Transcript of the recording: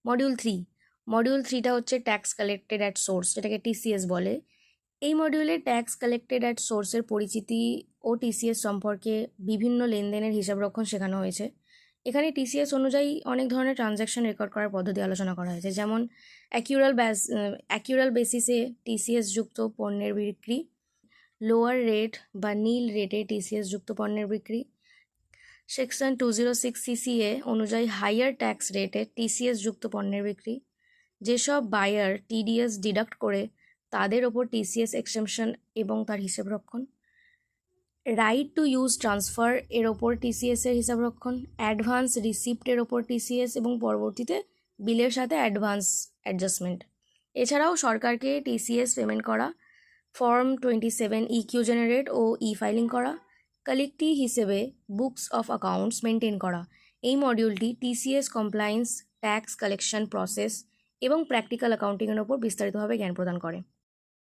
Module থ্রিটা হচ্ছে tax collected at source, যেটাকে টিসিএস বলে। এই মডিউলে ট্যাক্স কালেক্টেড অ্যাট সোর্সের পরিচিতি ও টিসিএস সম্পর্কে বিভিন্ন লেনদেনের হিসাবরক্ষণ শেখানো হয়েছে। এখানে টিসিএস অনুযায়ী অনেক ধরনের ট্রানজ্যাকশন রেকর্ড করার পদ্ধতি আলোচনা করা হয়েছে, যেমন অ্যাকিউরাল বেসিসে টিসিএস যুক্ত পণ্যের বিক্রি, লোয়ার রেট বা নীল রেটে টিসিএস যুক্ত পণ্যের বিক্রি, সেকশন 206 সিসিএ অনুযায়ী হাইয়ার ট্যাক্স রেটে টিসিএস যুক্ত পণ্যের বিক্রি, যেসব বায়ার টিডিএস ডিডাক্ট করে তাদের ওপর টিসিএস এক্সেমশন এবং তার হিসাবরক্ষণ, রাইট টু ইউজ ট্রান্সফার এর ওপর টিসিএস এর হিসাবরক্ষণ, অ্যাডভান্স রিসিপ্টের ওপর টিসিএস এবং পরবর্তীতে বিলের সাথে অ্যাডভান্স অ্যাডজাস্টমেন্ট। এছাড়াও সরকারকে টিসিএস পেমেন্ট করা, ফর্ম 27 ইকিউ জেনারেট ও ফাইলিং করা, কালেক্টি হিসেবে বুকস অফ অ্যাকাউন্টস মেনটেন করা। এই মডিউলটি TCS compliance, tax collection process এবং প্র্যাকটিক্যাল অ্যাকাউন্টিংয়ের ওপর বিস্তারিতভাবে জ্ঞান প্রদান করে।